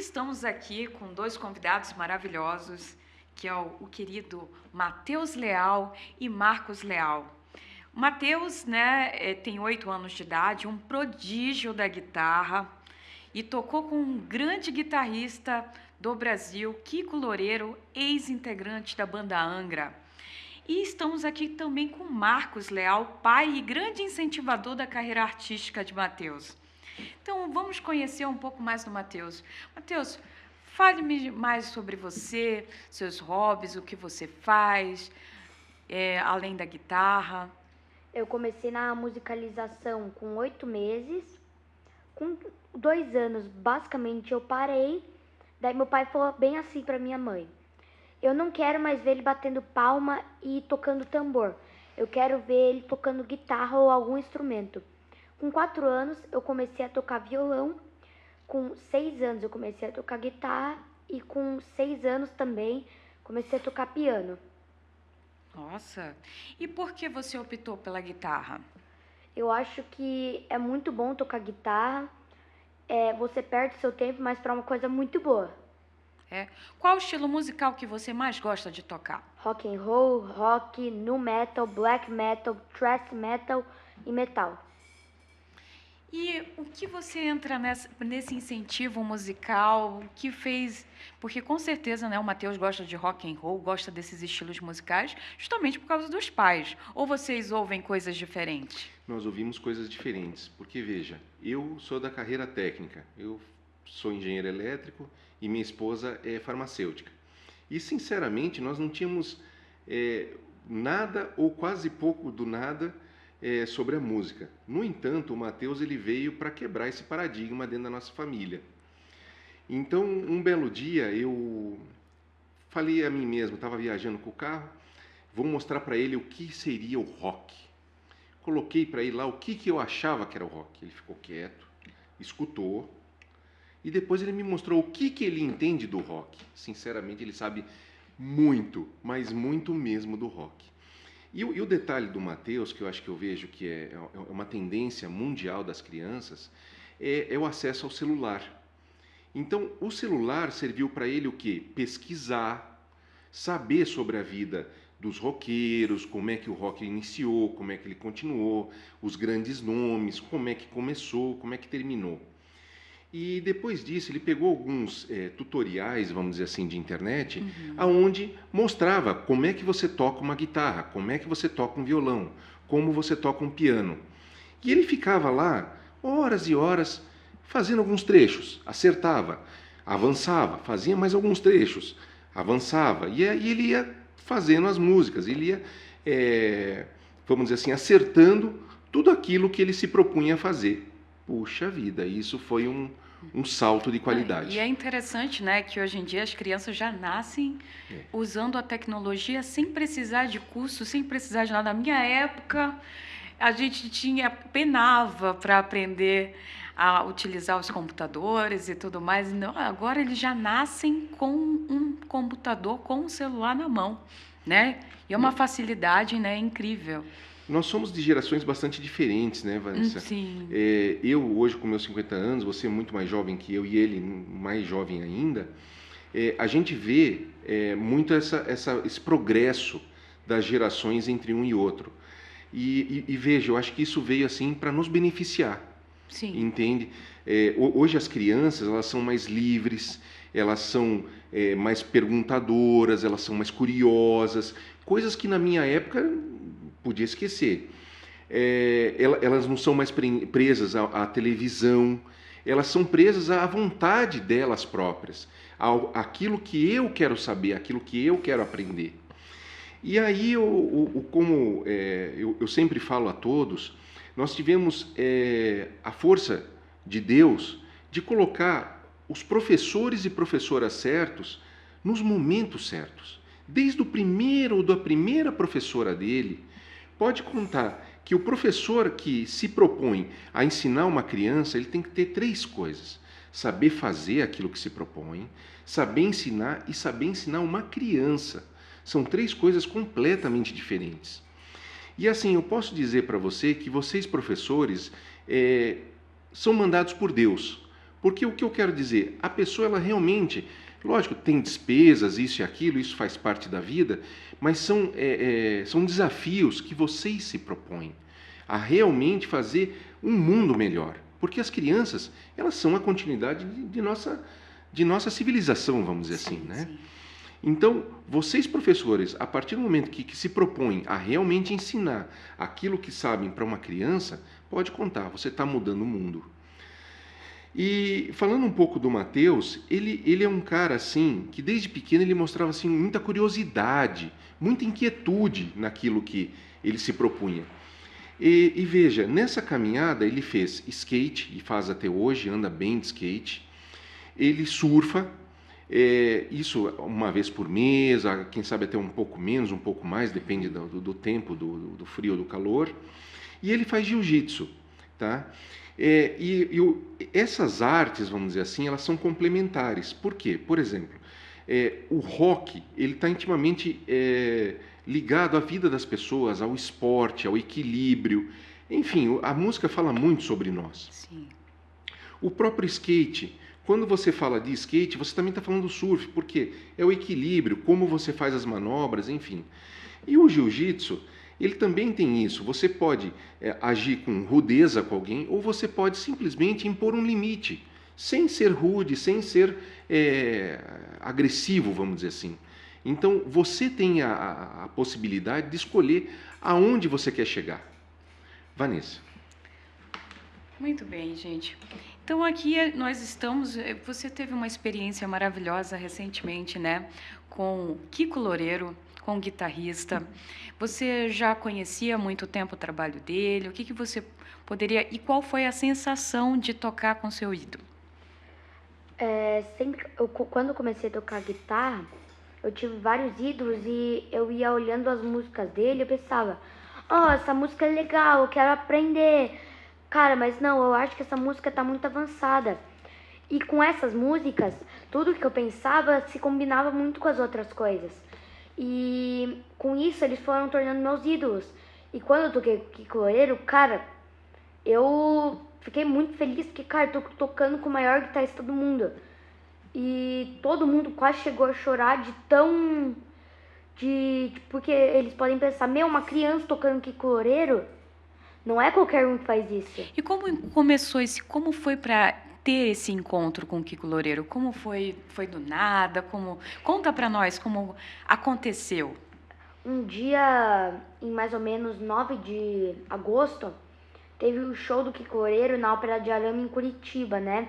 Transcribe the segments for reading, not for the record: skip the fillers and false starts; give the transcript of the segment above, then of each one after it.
estamos aqui com dois convidados maravilhosos, que é o querido Matheus Leal e Marcos Leal. O Matheus, tem 8 anos de idade, um prodígio da guitarra e tocou com um grande guitarrista do Brasil, Kiko Loureiro, ex-integrante da banda Angra. E estamos aqui também com Marcos Leal, pai e grande incentivador da carreira artística de Matheus. Então, vamos conhecer um pouco mais do Matheus. Matheus, fale-me mais sobre você, seus hobbies, o que você faz, além da guitarra. Eu comecei na musicalização com 8 meses. Com 2 anos, basicamente, eu parei. Daí meu pai falou bem assim para minha mãe: eu não quero mais ver ele batendo palma e tocando tambor. Eu quero ver ele tocando guitarra ou algum instrumento. Com 4 anos, eu comecei a tocar violão. Com 6 anos, eu comecei a tocar guitarra. E com 6 anos também, comecei a tocar piano. Nossa! E por que você optou pela guitarra? Eu acho que é muito bom tocar guitarra. Você perde seu tempo, mas para uma coisa muito boa. Qual o estilo musical que você mais gosta de tocar? Rock and roll, rock, nu metal, black metal, thrash metal e metal. E o que você entra nesse incentivo musical? O que fez? Porque com certeza, o Matheus gosta de rock and roll, gosta desses estilos musicais, justamente por causa dos pais. Ou vocês ouvem coisas diferentes? Nós ouvimos coisas diferentes, porque veja, eu sou da carreira técnica, eu sou engenheiro elétrico e minha esposa é farmacêutica. E sinceramente nós não tínhamos nada ou quase pouco do nada sobre a música. No entanto, o Matheus ele veio para quebrar esse paradigma dentro da nossa família. Então, um belo dia, eu falei a mim mesmo, estava viajando com o carro, vou mostrar para ele o que seria o rock. Coloquei para ele lá o que eu achava que era o rock. Ele ficou quieto, escutou, e depois ele me mostrou o que ele entende do rock. Sinceramente, ele sabe muito, mas muito mesmo do rock. E o detalhe do Matheus, que eu acho que eu vejo que é uma tendência mundial das crianças, é o acesso ao celular. Então, o celular serviu para ele o quê? Pesquisar, saber sobre a vida dos roqueiros, como é que o rock iniciou, como é que ele continuou, os grandes nomes, como é que começou, como é que terminou. E depois disso, ele pegou alguns tutoriais, vamos dizer assim, de internet, aonde mostrava como é que você toca uma guitarra, como é que você toca um violão, como você toca um piano. E ele ficava lá horas e horas fazendo alguns trechos, acertava, avançava, fazia mais alguns trechos, avançava, e aí ele ia fazendo as músicas, ele ia, vamos dizer assim, acertando tudo aquilo que ele se propunha a fazer. Puxa vida, isso foi um salto de qualidade. E é interessante, que hoje em dia as crianças já nascem usando a tecnologia sem precisar de curso, sem precisar de nada. Na minha época, a gente penava para aprender a utilizar os computadores e tudo mais. Não, agora eles já nascem com um computador, com um celular na mão, E é uma facilidade, incrível. Nós somos de gerações bastante diferentes, né, Vanessa? Sim. Eu, hoje, com meus 50 anos, você é muito mais jovem que eu e ele mais jovem ainda, a gente vê muito esse progresso das gerações entre um e outro. E veja, eu acho que isso veio assim para nos beneficiar. Sim. Entende? Hoje as crianças elas são mais livres, elas são mais perguntadoras, elas são mais curiosas, coisas que na minha época podia esquecer. Elas não são mais presas à televisão, elas são presas à vontade delas próprias, àquilo que eu quero saber, aquilo que eu quero aprender. E aí, como eu sempre falo a todos, nós tivemos a força de Deus de colocar os professores e professoras certos nos momentos certos. Desde o primeiro ou da primeira professora dele, pode contar que o professor que se propõe a ensinar uma criança, ele tem que ter 3 coisas: saber fazer aquilo que se propõe, saber ensinar e saber ensinar uma criança. São 3 coisas completamente diferentes. E assim, eu posso dizer para você que vocês, professores, são mandados por Deus, Porque o que eu quero dizer, a pessoa ela realmente, lógico, tem despesas, isso e aquilo, isso faz parte da vida, mas são desafios que vocês se propõem a realmente fazer um mundo melhor. Porque as crianças, elas são a continuidade de nossa civilização, vamos dizer assim, né? Sim. Então, vocês professores, a partir do momento que se propõem a realmente ensinar aquilo que sabem para uma criança, pode contar, você está mudando o mundo. E falando um pouco do Matheus, ele é um cara assim que desde pequeno ele mostrava assim muita curiosidade, muita inquietude naquilo que ele se propunha. E veja, nessa caminhada ele fez skate e faz até hoje, anda bem de skate. Ele surfa, isso uma vez por mês, quem sabe até um pouco menos, um pouco mais, depende do tempo, do frio ou do calor. E ele faz jiu-jitsu, tá? Essas artes, vamos dizer assim, elas são complementares. Por quê? Por exemplo, o rock ele está intimamente ligado à vida das pessoas, ao esporte, ao equilíbrio. Enfim, a música fala muito sobre nós. Sim. O próprio skate, quando você fala de skate, você também está falando do surf, porque é o equilíbrio, como você faz as manobras, enfim. E o jiu-jitsu, ele também tem isso. Você pode agir com rudeza com alguém, ou você pode simplesmente impor um limite, sem ser rude, sem ser agressivo, vamos dizer assim. Então, você tem a possibilidade de escolher aonde você quer chegar. Vanessa. Muito bem, gente. Então aqui nós estamos. Você teve uma experiência maravilhosa recentemente, né? Com Kiko Loureiro, com o guitarrista. Você já conhecia há muito tempo o trabalho dele? O que você poderia. E qual foi a sensação de tocar com seu ídolo? Quando eu comecei a tocar guitarra, eu tive vários ídolos e eu ia olhando as músicas dele e eu pensava, essa música é legal, eu quero aprender. Cara, mas não, eu acho que essa música tá muito avançada. E com essas músicas, tudo que eu pensava se combinava muito com as outras coisas. E com isso eles foram tornando meus ídolos. E quando eu toquei Kiko Loureiro, cara, eu fiquei muito feliz porque, cara, eu tô tocando com o maior guitarrista do mundo. E todo mundo quase chegou a chorar porque eles podem pensar, uma criança tocando Kiko Loureiro, não é qualquer um que faz isso. E como foi para ter esse encontro com o Kiko Loureiro? Como foi do nada? Conta para nós como aconteceu. Um dia, em mais ou menos 9 de agosto, teve o show do Kiko Loureiro na Ópera de Arame em Curitiba, né?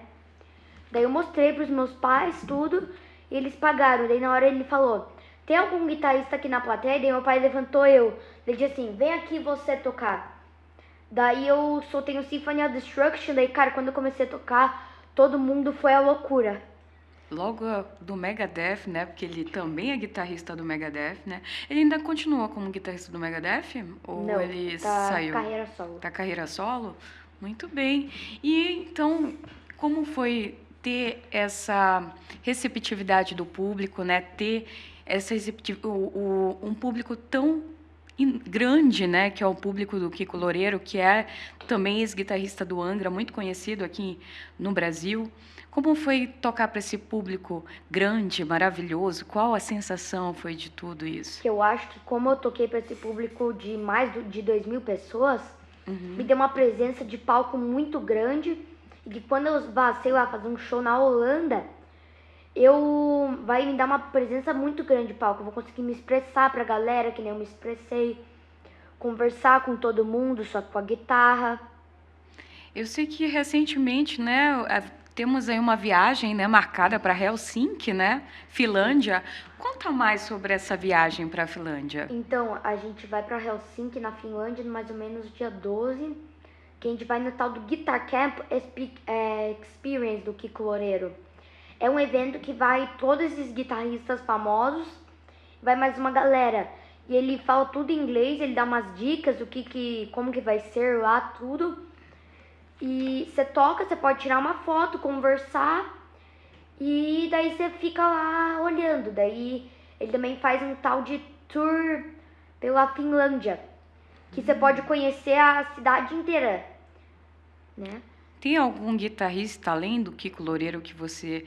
Daí eu mostrei pros meus pais tudo e eles pagaram. Daí na hora ele falou, tem algum guitarrista aqui na plateia? Daí meu pai levantou eu. Ele disse assim, vem aqui você tocar. Daí eu soltei o Symphony of Destruction. Daí, cara, quando eu comecei a tocar, todo mundo foi à loucura. Logo do Megadeth, né? Porque ele também é guitarrista do Megadeth, né? Ele ainda continua como guitarrista do Megadeth? Ou não, ele tá saiu? Carreira solo. Tá carreira solo? Muito bem. E então, como foi ter essa receptividade do público, né? Ter essa um público tão grande, né, que é o público do Kiko Loureiro, que é também ex-guitarrista do Angra, muito conhecido aqui no Brasil. Como foi tocar para esse público grande, maravilhoso? Qual a sensação foi de tudo isso? Eu acho que como eu toquei para esse público de mais de 2.000 pessoas, me deu uma presença de palco muito grande e que quando eu vá, sei lá, fazer um show na Holanda, vai me dar uma presença muito grande de palco. Eu vou conseguir me expressar pra galera, que nem eu me expressei. Conversar com todo mundo, só com a guitarra. Eu sei que recentemente, né, temos aí uma viagem, né, marcada para Helsinki, né, Finlândia. Conta mais sobre essa viagem para a Finlândia. Então, a gente vai para Helsinki, na Finlândia, mais ou menos dia 12, que a gente vai no tal do Guitar Camp Experience do Kiko Loureiro. É um evento que vai todos esses guitarristas famosos, vai mais uma galera. E ele fala tudo em inglês, ele dá umas dicas do como que vai ser lá, tudo. E você toca, você pode tirar uma foto, conversar, e daí você fica lá olhando. Daí ele também faz um tal de tour pela Finlândia, que você pode conhecer a cidade inteira, né? Tem algum guitarrista além do Kiko Loureiro que você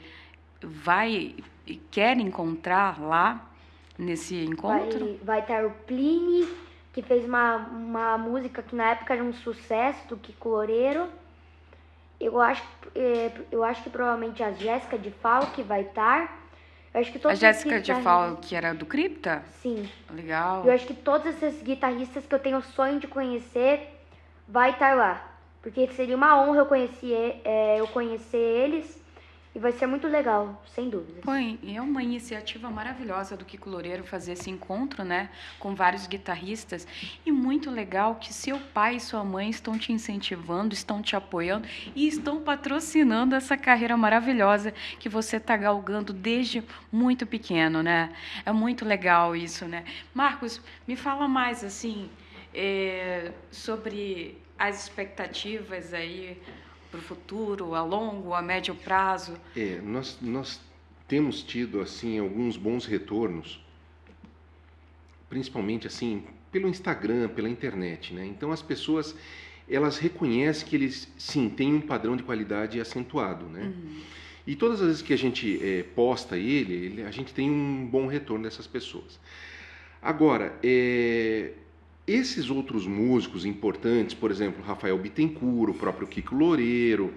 vai e quer encontrar lá nesse encontro? Vai estar o Plini, que fez uma música que na época era um sucesso do Kiko Loureiro. Eu acho que provavelmente a Jéssica de Falck vai estar. Eu acho que A todos Jéssica esses de Falck, que era do Cripta? Sim. Legal. Eu acho que todos esses guitarristas que eu tenho o sonho de conhecer vai estar lá. Porque seria uma honra eu conhecer eles e vai ser muito legal, sem dúvida. Foi, é uma iniciativa maravilhosa do Kiko Loureiro fazer esse encontro, né, com vários guitarristas. E muito legal que seu pai e sua mãe estão te incentivando, estão te apoiando e estão patrocinando essa carreira maravilhosa que você está galgando desde muito pequeno, né? É muito legal isso, né? Marcos, me fala mais, assim, sobre as expectativas aí para o futuro, a longo, a médio prazo? Nós temos tido assim alguns bons retornos, principalmente assim pelo Instagram, pela internet, né? Então as pessoas elas reconhecem que eles sim têm um padrão de qualidade acentuado, né? E todas as vezes que a gente posta a gente tem um bom retorno dessas pessoas. Agora, esses outros músicos importantes, por exemplo, Rafael Bittencourt, o próprio Kiko Loureiro,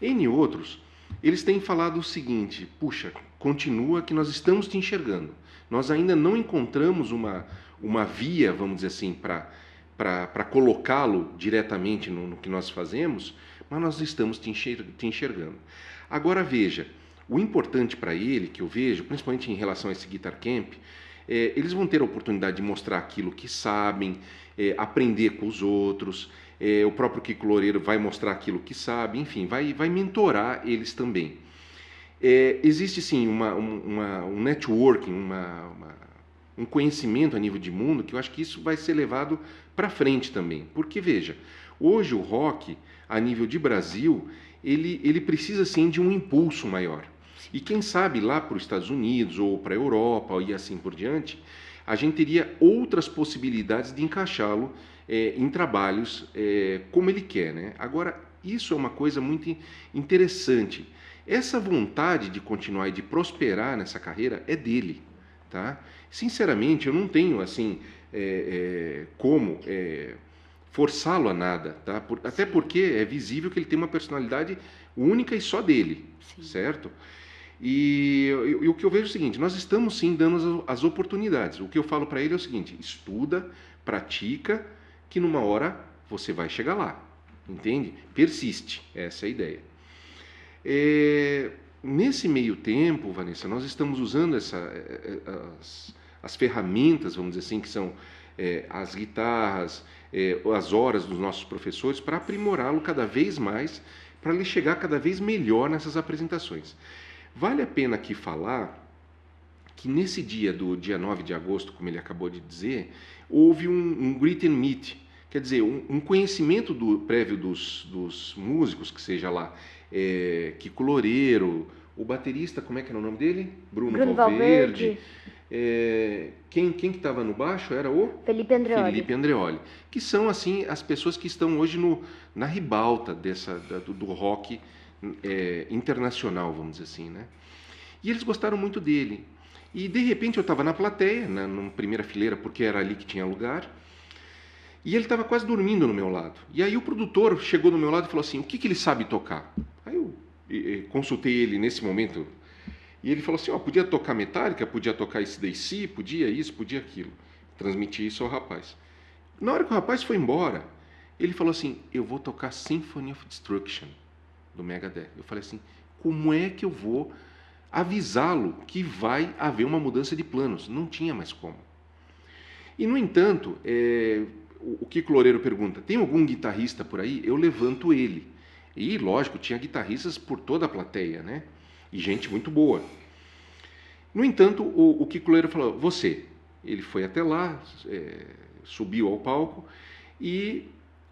N outros, eles têm falado o seguinte: puxa, continua que nós estamos te enxergando. Nós ainda não encontramos uma via, vamos dizer assim, para colocá-lo diretamente no que nós fazemos, mas nós estamos te enxergando. Agora veja, o importante para ele, que eu vejo, principalmente em relação a esse Guitar Camp, eles vão ter a oportunidade de mostrar aquilo que sabem, aprender com os outros, o próprio Kiko Loureiro vai mostrar aquilo que sabe, enfim, vai mentorar eles também. Existe sim um networking, um conhecimento a nível de mundo, que eu acho que isso vai ser levado para frente também. Porque, veja, hoje o rock, a nível de Brasil, ele precisa sim de um impulso maior. E quem sabe lá para os Estados Unidos ou para a Europa e assim por diante, a gente teria outras possibilidades de encaixá-lo em trabalhos como ele quer, né? Agora, isso é uma coisa muito interessante. Essa vontade de continuar e de prosperar nessa carreira é dele, tá? Sinceramente, eu não tenho assim como forçá-lo a nada, tá? Até porque é visível que ele tem uma personalidade única e só dele, sim, certo? E o que eu vejo é o seguinte: nós estamos sim dando as oportunidades. O que eu falo para ele é o seguinte: estuda, pratica, que numa hora você vai chegar lá, entende? Persiste, essa é a ideia. Nesse meio tempo, Vanessa, nós estamos usando as ferramentas, vamos dizer assim, que são as guitarras, as horas dos nossos professores, para aprimorá-lo cada vez mais, para ele chegar cada vez melhor nessas apresentações. Vale a pena aqui falar que nesse dia do dia 9 de agosto, como ele acabou de dizer, houve um greet and meet, quer dizer, um conhecimento prévio dos músicos, que seja lá Kiko Loureiro, o baterista, como é que era o nome dele? Bruno Valverde. Quem que estava no baixo era o? Felipe Andreoli. Que são assim as pessoas que estão hoje na ribalta do rock internacional, vamos dizer assim, né? E eles gostaram muito dele. E de repente eu estava na plateia, na primeira fileira, porque era ali que tinha lugar, e ele estava quase dormindo no meu lado. E aí o produtor chegou no meu lado e falou assim: o que ele sabe tocar? Aí eu consultei ele nesse momento, e ele falou assim: podia tocar Metallica, podia tocar AC/DC, podia isso, podia aquilo. Transmiti isso ao rapaz. Na hora que o rapaz foi embora, ele falou assim: eu vou tocar Symphony of Destruction do Megadeth. Eu falei assim: como é que eu vou avisá-lo que vai haver uma mudança de planos? Não tinha mais como. E, no entanto, o Kiko Loureiro pergunta: tem algum guitarrista por aí? Eu levanto ele. E, lógico, tinha guitarristas por toda a plateia, né? E gente muito boa. No entanto, o Kiko Loureiro falou: você. Ele foi até lá, subiu ao palco, e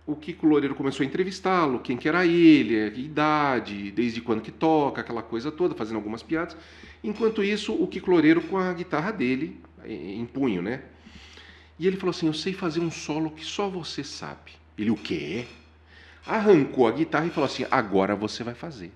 o Kiko Loureiro começou a entrevistá-lo, quem que era ele, que idade, desde quando que toca, aquela coisa toda, fazendo algumas piadas. Enquanto isso, o Kiko Loureiro com a guitarra dele, em punho, né? E ele falou assim: eu sei fazer um solo que só você sabe. Ele: o quê? arrancou a guitarra e falou assim: agora você vai fazer.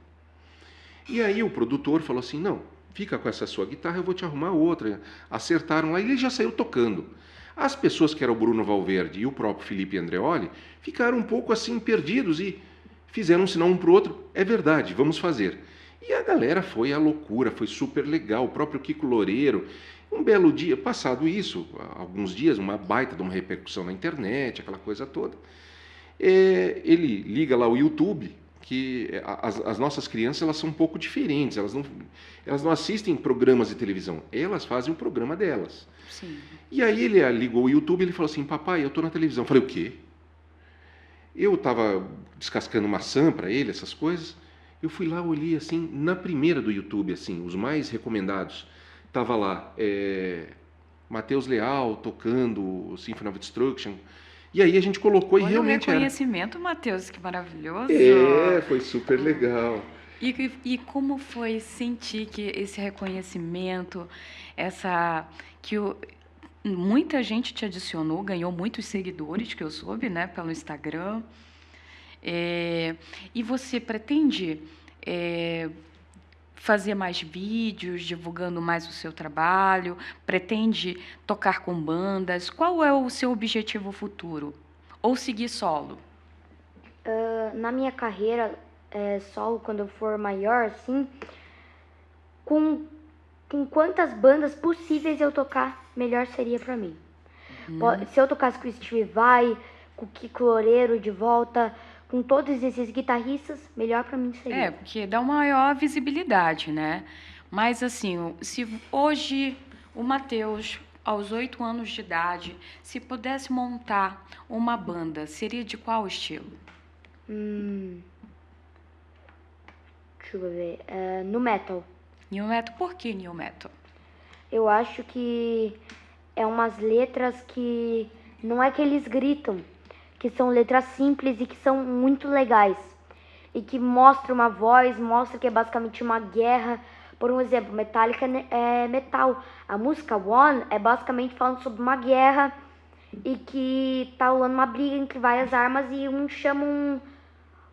E aí o produtor falou assim: não, fica com essa sua guitarra, eu vou te arrumar outra. Acertaram lá e ele já saiu tocando. As pessoas que eram o Bruno Valverde e o próprio Felipe Andreoli ficaram um pouco assim perdidos e fizeram um sinal um para o outro: é verdade, vamos fazer. E a galera foi à loucura, foi super legal. O próprio Kiko Loureiro, um belo dia, passado isso, alguns dias, uma baita de uma repercussão na internet, aquela coisa toda. Ele liga lá o YouTube, que as nossas crianças elas são um pouco diferentes, elas não assistem programas de televisão, elas fazem o programa delas. Sim. E aí ele ligou o YouTube e ele falou assim: papai, eu estou na televisão. Eu falei: o quê? Eu estava descascando maçã para ele, essas coisas. Eu fui lá, olhei assim, na primeira do YouTube, assim, os mais recomendados. Tava lá, Matheus Leal tocando o Symphony of Destruction. E aí a gente colocou e Olha realmente o reconhecimento, Matheus, que maravilhoso. foi super legal. E como foi sentir que esse reconhecimento, muita gente te adicionou, ganhou muitos seguidores, que eu soube, né, pelo Instagram. E você pretende fazer mais vídeos, divulgando mais o seu trabalho? Pretende tocar com bandas? Qual é o seu objetivo futuro? Ou seguir solo? Na minha carreira solo, quando eu for maior, assim, com quantas bandas possíveis eu tocar, melhor seria pra mim. Se eu tocasse com o Steve Vai, com o Kiko Loureiro de volta, com todos esses guitarristas, melhor pra mim seria. Porque dá uma maior visibilidade, né? Mas, assim, se hoje o Matheus, aos 8 anos de idade, se pudesse montar uma banda, seria de qual estilo? Deixa eu ver. No metal. New Metal? Por que New Metal? Eu acho que é umas letras que não é que eles gritam, que são letras simples e que são muito legais. E que mostra uma voz, mostra que é basicamente uma guerra. Por um exemplo, Metallica é metal. A música One é basicamente falando sobre uma guerra e que tá rolando uma briga entre várias armas e um chama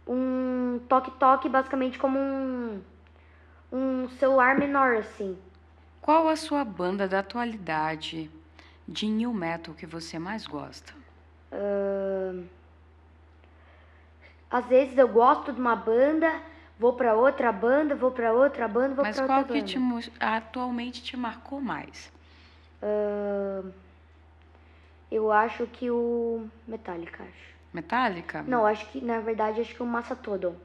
um toque-toque basicamente como um celular menor, assim. Qual a sua banda da atualidade de New Metal que você mais gosta? Às vezes eu gosto de uma banda, vou pra outra banda, vou pra outra banda, vou Mas pra qual outra que banda. atualmente te marcou mais? Eu acho que o Metallica, acho. Metallica? Não, acho que, na verdade, acho que o Mastodon.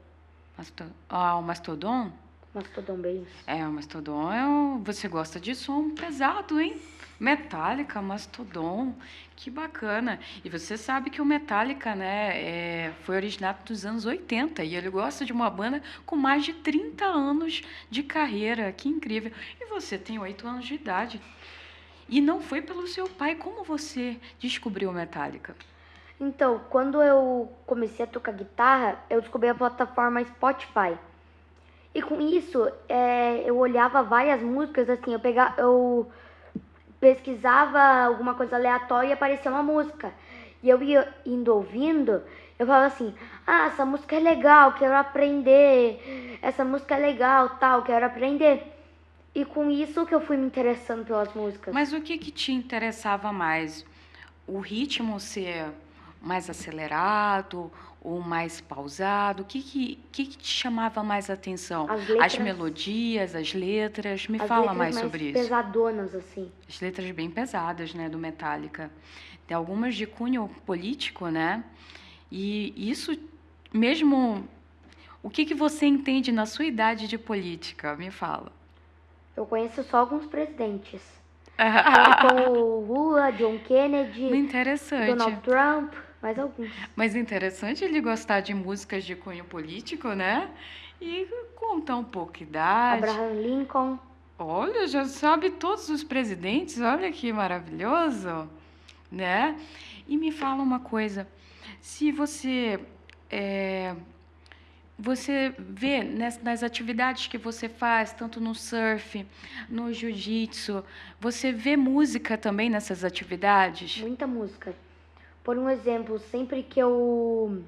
O Mastodon? Mastodon Bass. O Mastodon você gosta de som pesado, hein? Metallica, Mastodon, que bacana. E você sabe que o Metallica, né, foi originado dos anos 80 e ele gosta de uma banda com mais de 30 anos de carreira. Que incrível. E você tem 8 anos de idade. E não foi pelo seu pai. Como você descobriu o Metallica? Então, quando eu comecei a tocar guitarra, eu descobri a plataforma Spotify. E com isso, eu olhava várias músicas, assim, eu pesquisava alguma coisa aleatória e aparecia uma música. E eu ia indo ouvindo, eu falava assim: essa música é legal, quero aprender. Essa música é legal, tal, quero aprender. E com isso que eu fui me interessando pelas músicas. Mas o que te interessava mais? O ritmo ser mais acelerado ou mais pausado? O que te chamava mais atenção? As melodias, as letras? Me fala mais sobre isso. As letras mais pesadonas, assim. As letras bem pesadas, né, do Metallica. Tem algumas de cunho político, né? E isso mesmo... O que você entende na sua idade de política? Me fala. Eu conheço só alguns presidentes. Como o Lula, John Kennedy, Donald Trump, mais alguns. Mas interessante ele gostar de músicas de cunho político, né? E contar um pouco de idade. Abraham Lincoln. Olha, já sabe todos os presidentes, olha que maravilhoso, né? E me fala uma coisa, se você vê nas atividades que você faz, tanto no surf, no jiu-jitsu, você vê música também nessas atividades? Muita música. Por um exemplo, sempre que eu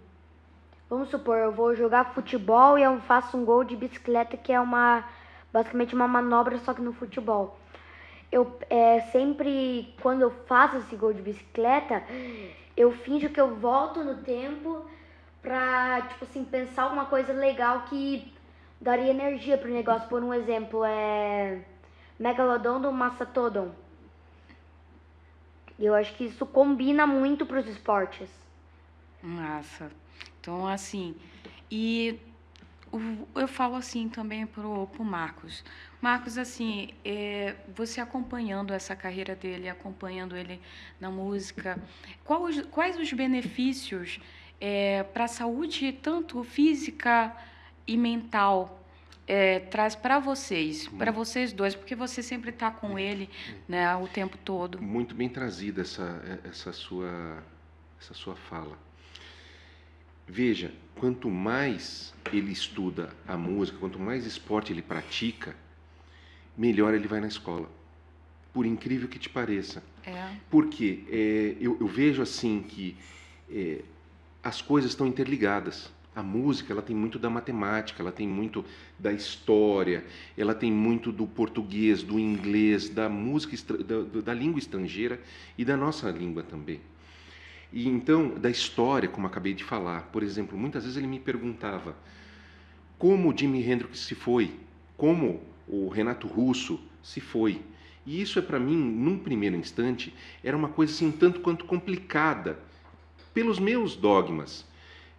Vamos supor, eu vou jogar futebol e eu faço um gol de bicicleta, que é basicamente uma manobra, só que no futebol. Eu sempre, quando eu faço esse gol de bicicleta, eu finjo que eu volto no tempo pra, tipo assim, pensar alguma coisa legal que daria energia pro negócio. Por um exemplo, Megalodon do Mastodon. E eu acho que isso combina muito pros esportes. Massa. Então, assim, e eu falo assim também pro Marcos. Marcos, assim, você acompanhando essa carreira dele, acompanhando ele na música, quais os benefícios para a saúde, tanto física e mental, traz para vocês dois, porque você sempre está com ele, né, o tempo todo. Muito bem trazida essa sua fala. Veja, quanto mais ele estuda a música, quanto mais esporte ele pratica, melhor ele vai na escola. Por incrível que te pareça. Porque eu vejo assim que as coisas estão interligadas. A música, ela tem muito da matemática, ela tem muito da história, ela tem muito do português, do inglês, da música, da língua estrangeira e da nossa língua também. E então, da história, como acabei de falar, por exemplo, muitas vezes ele me perguntava como o Jimi Hendrix se foi, como o Renato Russo se foi. E isso para mim, num primeiro instante, era uma coisa assim, tanto quanto complicada, pelos meus dogmas,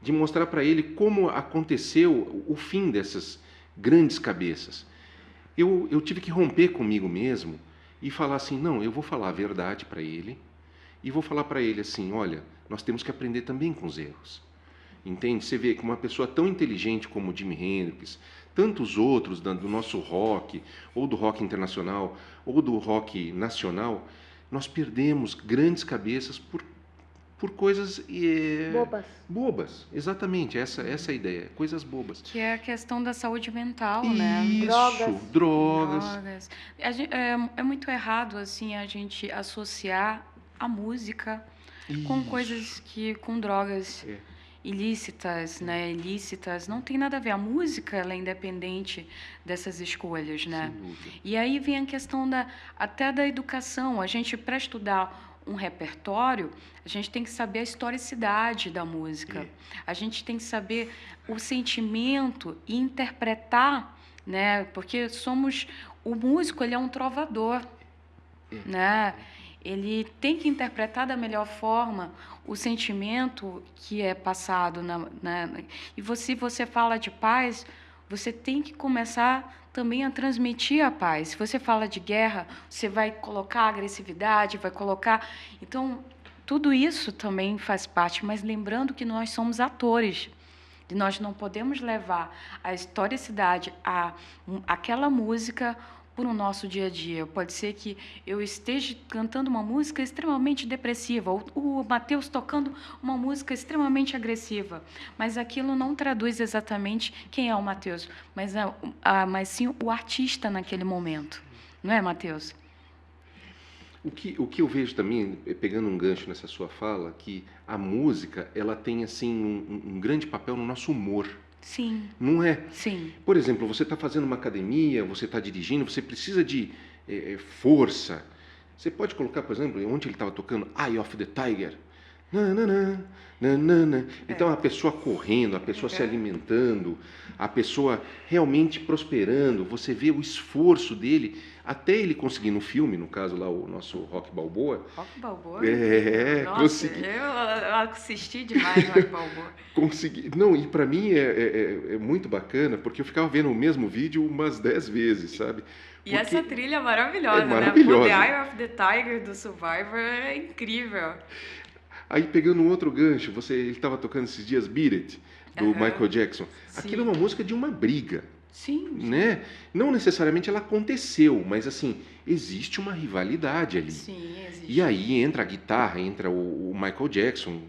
de mostrar para ele como aconteceu o fim dessas grandes cabeças. Eu tive que romper comigo mesmo e falar assim, não, eu vou falar a verdade para ele, e vou falar para ele assim, olha, nós temos que aprender também com os erros. Entende? Você vê que uma pessoa tão inteligente como o Jimi Hendrix, tantos outros do nosso rock, ou do rock internacional, ou do rock nacional, nós perdemos grandes cabeças por coisas bobas, exatamente, essa é a ideia, coisas bobas. Que é a questão da saúde mental, isso, né? Drogas. É muito errado assim a gente associar a música com coisas com drogas ilícitas, né? Ilícitas, não tem nada a ver. A música, ela é independente dessas escolhas, né? E aí vem a questão até da educação. A gente, para estudar um repertório, a gente tem que saber a historicidade da música. A gente tem que saber o sentimento e interpretar, né? Porque o músico, ele é um trovador, né? Ele tem que interpretar da melhor forma o sentimento que é passado. E você fala de paz, você tem que começar também a transmitir a paz. Se você fala de guerra, você vai colocar agressividade, vai colocar... Então, tudo isso também faz parte, mas lembrando que nós somos atores. E nós não podemos levar a historicidade, aquela música para o nosso dia a dia. Pode ser que eu esteja cantando uma música extremamente depressiva, ou o Matheus tocando uma música extremamente agressiva, mas aquilo não traduz exatamente quem é o Matheus, mas sim o artista naquele momento. Não é, Matheus? O que eu vejo também, pegando um gancho nessa sua fala, que a música, ela tem assim um grande papel no nosso humor. Sim. Não é? Sim. Por exemplo, você está fazendo uma academia, você está dirigindo, você precisa de força. Você pode colocar, por exemplo, onde ele estava tocando, Eye of the Tiger. Então, a pessoa correndo, a pessoa se alimentando, a pessoa realmente prosperando, você vê o esforço dele, até ele conseguir no filme, no caso lá, o nosso Rock Balboa. Rock Balboa? Nossa, consegui. Eu assisti demais no Rock Balboa. Consegui. Não, e para mim é muito bacana, porque eu ficava vendo o mesmo vídeo umas 10 vezes, sabe? E essa trilha maravilhosa, né? The Eye of the Tiger do Survivor é incrível. Aí, pegando um outro gancho, ele estava tocando esses dias Beat It, do Michael Jackson. Sim. Aquilo é uma música de uma briga. Sim. Né? Não necessariamente ela aconteceu, mas assim, existe uma rivalidade ali. Sim, existe. E aí entra a guitarra, entra o Michael Jackson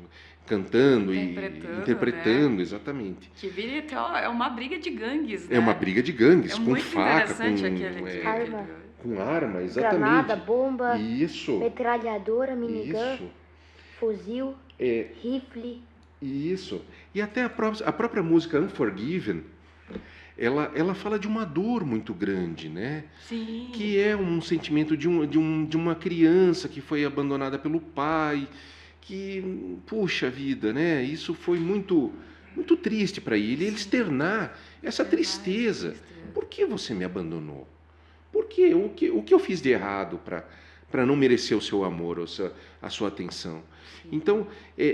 cantando e interpretando, né? Exatamente. Que vira é uma briga de gangues, né? É uma briga de gangues, com faca, com arma, exatamente. Granada, bomba, isso. metralhadora, minigun, fuzil, rifle. Isso. E até a própria música Unforgiven, ela fala de uma dor muito grande, né? Sim, Que é um sentimento de uma criança que foi abandonada pelo pai, que, puxa vida, né? Isso foi muito triste para ele. Ele sim. externar essa Externar essa tristeza. tristeza. Por que você me abandonou? Por quê? O que eu fiz de errado para não merecer o seu amor, a sua atenção? Sim. Então,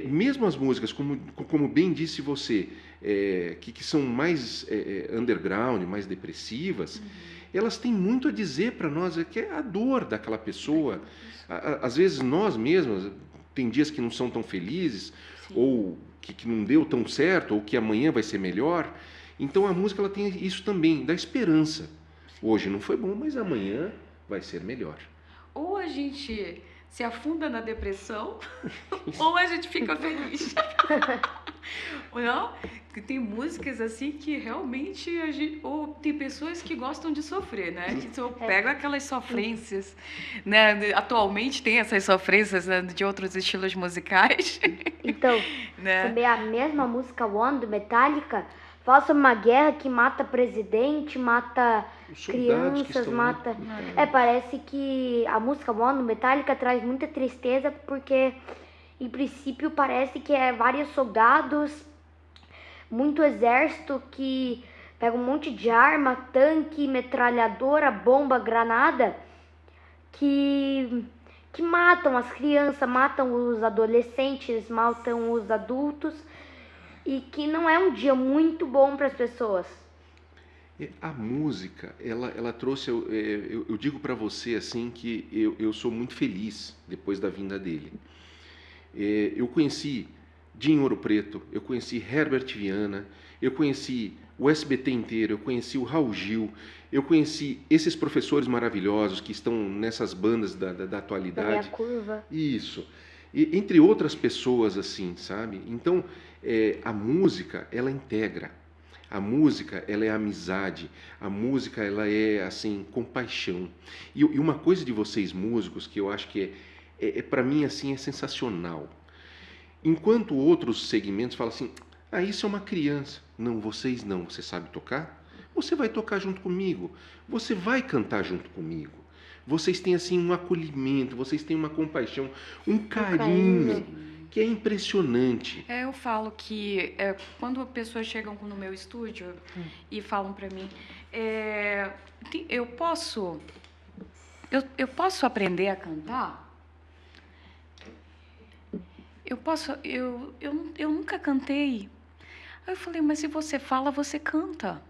mesmo as músicas, como bem disse você, que são mais underground, mais depressivas, elas têm muito a dizer para nós, que é a dor daquela pessoa. Daquela pessoa. Às vezes nós mesmos, tem dias que não são tão felizes, Sim. ou que não deu tão certo, ou que amanhã vai ser melhor. Então a música ela tem isso também, da esperança. Hoje não foi bom, mas amanhã vai ser melhor. Ou a gente se afunda na depressão, ou a gente fica feliz. Não? Que tem músicas assim que realmente a gente, ou tem pessoas que gostam de sofrer, né? Que só pegam aquelas sofrências, né? Atualmente tem essas sofrências, né, de outros estilos musicais, Então, né? também a mesma música One do Metallica fala sobre uma guerra que mata presidente, mata Os soldados que crianças, estão lá mata. lutando. Parece que a música One do Metallica traz muita tristeza porque, em princípio, parece que é vários soldados, muito exército que pega um monte de arma, tanque, metralhadora, bomba, granada, que que matam as crianças, matam os adolescentes, matam os adultos e que não é um dia muito bom para as pessoas. A música, ela trouxe, eu digo para você assim que eu sou muito feliz depois da vinda dele. Eu conheci Dinho Ouro Preto, eu conheci Herbert Viana, eu conheci o SBT inteiro, eu conheci o Raul Gil, eu conheci esses professores maravilhosos que estão nessas bandas da Da minha atualidade. curva. Isso. E, entre outras pessoas assim, sabe? Então, a música, ela integra. A música, ela é amizade. A música, ela é, assim, compaixão. E uma coisa de vocês músicos que eu acho que para mim, assim, é sensacional. Enquanto outros segmentos falam assim, ah, isso é uma criança. Não, vocês não. Você sabe tocar? Você vai tocar junto comigo. Você vai cantar junto comigo. Vocês têm, assim, um acolhimento, vocês têm uma compaixão, um carinho, carinho. que é impressionante. Eu falo que quando pessoas chegam no meu estúdio e falam para mim, eu posso, eu posso aprender a cantar? Eu nunca cantei. Aí eu falei, mas se você fala, você canta.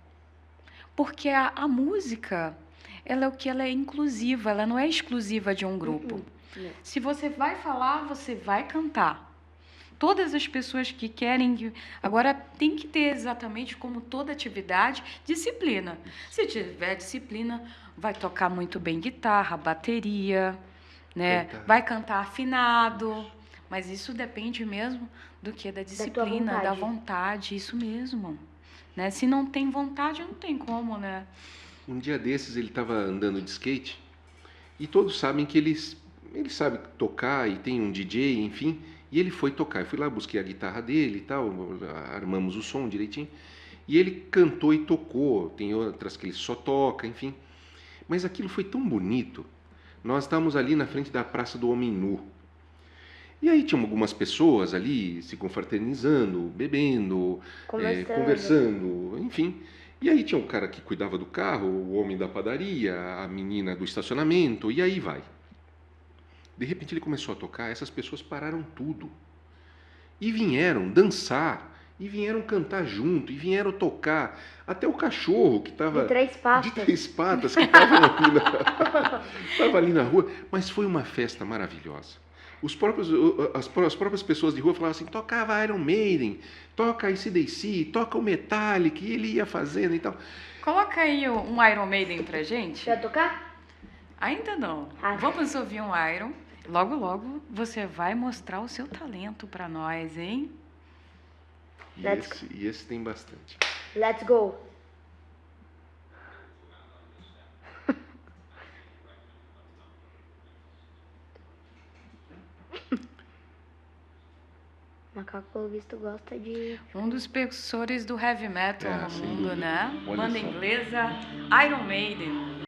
Porque a música, ela é o que ela é inclusiva, ela não é exclusiva de um grupo. Se você vai falar, você vai cantar. Todas as pessoas que querem. Agora, tem que ter exatamente como toda atividade, disciplina. Se tiver disciplina, vai tocar muito bem guitarra, bateria, né? Cantar. Vai cantar afinado. Mas isso depende mesmo do que? Da disciplina, da vontade, isso mesmo. Né? Se não tem vontade, não tem como, né? Um dia desses ele estava andando de skate e todos sabem que ele sabe tocar e tem um DJ, enfim, e ele foi tocar. Eu fui lá, busquei a guitarra dele e tal, armamos o som direitinho, e ele cantou e tocou. Tem outras que ele só toca, enfim. Mas aquilo foi tão bonito. Nós estávamos ali na frente da Praça do Homem Nu. E aí tinham algumas pessoas ali se confraternizando, bebendo, conversando, enfim. E aí tinha o cara que cuidava do carro, o homem da padaria, a menina do estacionamento, e aí vai. De repente ele começou a tocar, essas pessoas pararam tudo. E vieram dançar, e vieram cantar junto, e vieram tocar. Até o cachorro que estava De 3 patas. de 3 patas, que estava tava ali na rua. Mas foi uma festa maravilhosa. As próprias pessoas de rua falavam assim, tocava Iron Maiden, toca AC/DC, toca o Metallica, e ele ia fazendo e tal. Coloca aí um Iron Maiden pra gente. Vai tocar? Ainda não. Vamos ouvir um Iron. Logo, logo você vai mostrar o seu talento pra nós, hein? E esse tem bastante. Let's go. Macaco, pelo visto, gosta de... Um dos precursores do heavy metal no sem mundo, dúvida. né? Olha Banda só. inglesa, Iron Maiden.